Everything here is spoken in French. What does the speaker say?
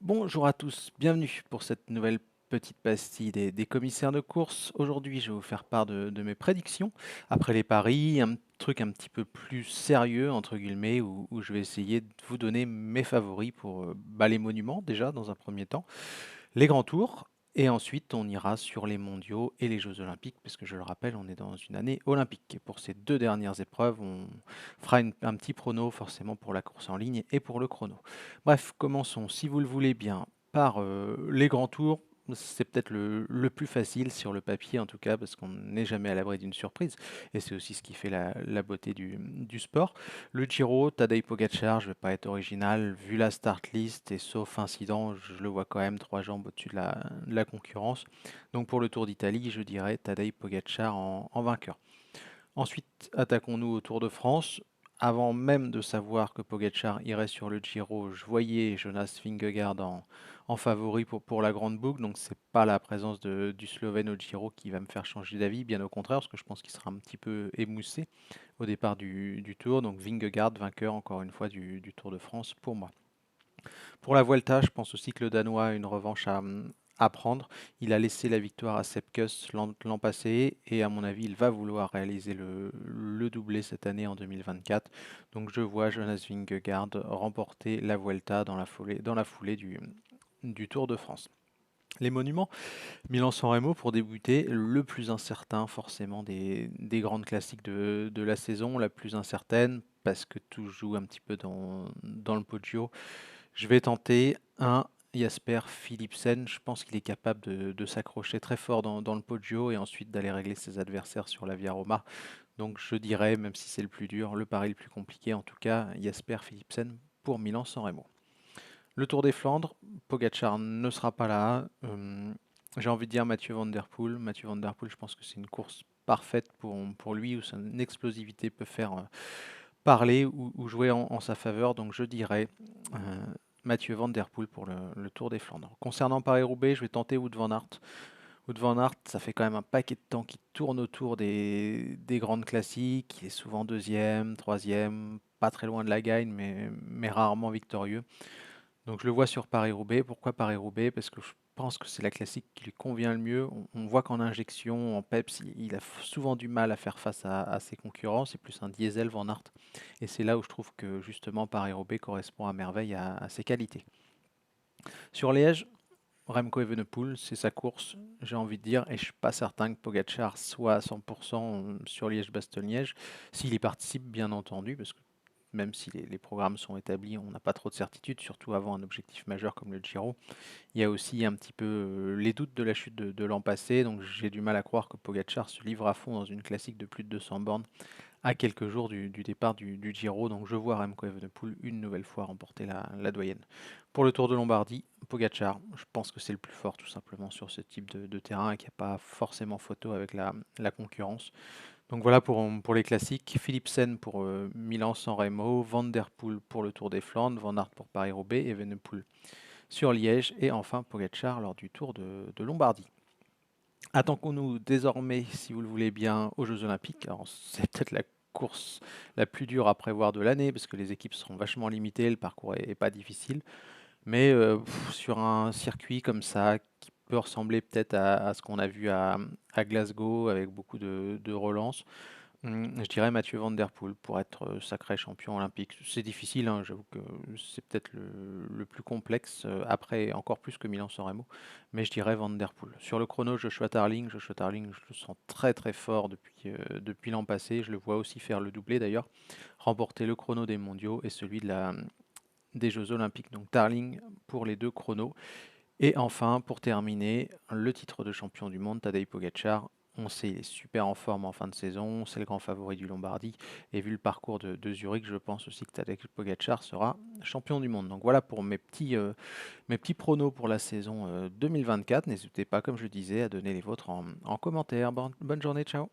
Bonjour à tous, bienvenue pour cette nouvelle petite pastille des commissaires de course. Aujourd'hui, je vais vous faire part de mes prédictions. Après les paris, un truc un petit peu plus sérieux, entre guillemets, où je vais essayer de vous donner mes favoris pour les monuments, déjà, dans un premier temps, les grands tours, et ensuite on ira sur les mondiaux et les Jeux olympiques, parce que je le rappelle, on est dans une année olympique. Et pour ces deux dernières épreuves, on fera un petit prono forcément pour la course en ligne et pour le chrono. Bref, commençons, si vous le voulez bien, par les grands tours. C'est peut-être le plus facile sur le papier en tout cas, parce qu'on n'est jamais à l'abri d'une surprise, et c'est aussi ce qui fait la beauté du sport. Le Giro, Tadej Pogacar, je vais pas être original, vu la start list et sauf incident, je le vois quand même 3 jambes au-dessus de la concurrence. Donc pour le Tour d'Italie, je dirais Tadej Pogacar en vainqueur. Ensuite, attaquons-nous au Tour de France. Avant même de savoir que Pogacar irait sur le Giro, je voyais Jonas Vingegaard en favori pour la grande boucle. Donc c'est pas la présence du Slovène au Giro qui va me faire changer d'avis, bien au contraire, parce que je pense qu'il sera un petit peu émoussé au départ du Tour. Donc Vingegaard, vainqueur encore une fois du Tour de France pour moi. Pour la Vuelta, je pense aussi que le Danois a une revanche à prendre. Il a laissé la victoire à Sepp Kuss l'an passé et à mon avis, il va vouloir réaliser le doublé cette année en 2024. Donc je vois Jonas Vingegaard remporter la Vuelta dans la foulée du Tour de France. Les monuments, Milan-San Remo pour débuter, le plus incertain forcément des grandes classiques de la saison, la plus incertaine parce que tout joue un petit peu dans le Poggio. Je vais tenter un Jasper Philipsen. Je pense qu'il est capable de s'accrocher très fort dans le Poggio et ensuite d'aller régler ses adversaires sur la Via Roma. Donc je dirais, même si c'est le plus dur, le pari le plus compliqué, en tout cas, Jasper Philipsen pour Milan-San Remo. Le Tour des Flandres, Pogacar ne sera pas là. J'ai envie de dire Mathieu Van Der Poel. Mathieu Van Der Poel, je pense que c'est une course parfaite pour lui, où son explosivité peut faire parler ou jouer en sa faveur. Donc je dirais euh, Mathieu Van Der Poel pour le Tour des Flandres. Concernant Paris-Roubaix, je vais tenter Wout van Aert. Wout van Aert, ça fait quand même un paquet de temps qu'il tourne autour des grandes classiques. Il est souvent deuxième, troisième, pas très loin de la gagne, mais rarement victorieux. Donc je le vois sur Paris-Roubaix. Pourquoi Paris-Roubaix? Parce que je pense que c'est la classique qui lui convient le mieux. On voit qu'en injection, en peps, il a souvent du mal à faire face à ses concurrents. C'est plus un diesel Van Aert. Et c'est là où je trouve que justement Paris-Roubaix correspond à merveille à ses qualités. Sur Liège, Remco Evenepoel, c'est sa course, j'ai envie de dire, et je suis pas certain que Pogacar soit à 100% sur Liège-Bastogne-Liège, s'il y participe bien entendu, parce que même si les programmes sont établis, on n'a pas trop de certitude, surtout avant un objectif majeur comme le Giro. Il y a aussi un petit peu les doutes de la chute de l'an passé, donc j'ai du mal à croire que Pogacar se livre à fond dans une classique de plus de 200 bornes à quelques jours du départ du Giro. Donc je vois Remco Evenepoel une nouvelle fois remporter la doyenne. Pour le Tour de Lombardie, Pogacar, je pense que c'est le plus fort tout simplement sur ce type de terrain et qu'il n'y a pas forcément photo avec la concurrence. Donc voilà pour les classiques. Philipsen pour Milan-San Remo, Van Der Poel pour le Tour des Flandres, Van Aert pour Paris-Roubaix, Evenepoel sur Liège et enfin Pogacar lors du Tour de Lombardie. Attaquons-nous désormais, si vous le voulez bien, aux Jeux Olympiques. Alors, c'est peut-être la course la plus dure à prévoir de l'année parce que les équipes seront vachement limitées, le parcours est pas difficile. Mais sur un circuit comme ça, qui peut ressembler peut-être à ce qu'on a vu à Glasgow avec beaucoup de relances, je dirais Mathieu Van Der Poel pour être sacré champion olympique. C'est difficile, hein, j'avoue que c'est peut-être le plus complexe, après encore plus que Milan-San Remo, mais je dirais Van Der Poel. Sur le chrono, Joshua Tarling, je le sens très très fort depuis l'an passé. Je le vois aussi faire le doublé d'ailleurs, remporter le chrono des mondiaux et celui des Jeux olympiques. Donc Tarling pour les deux chronos. Et enfin, pour terminer, le titre de champion du monde, Tadej Pogacar. On sait, il est super en forme en fin de saison, c'est le grand favori du Lombardie. Et vu le parcours de Zurich, je pense aussi que Tadej Pogacar sera champion du monde. Donc voilà pour mes petits pronos pour la saison 2024. N'hésitez pas, comme je disais, à donner les vôtres en commentaire. Bonne journée, ciao.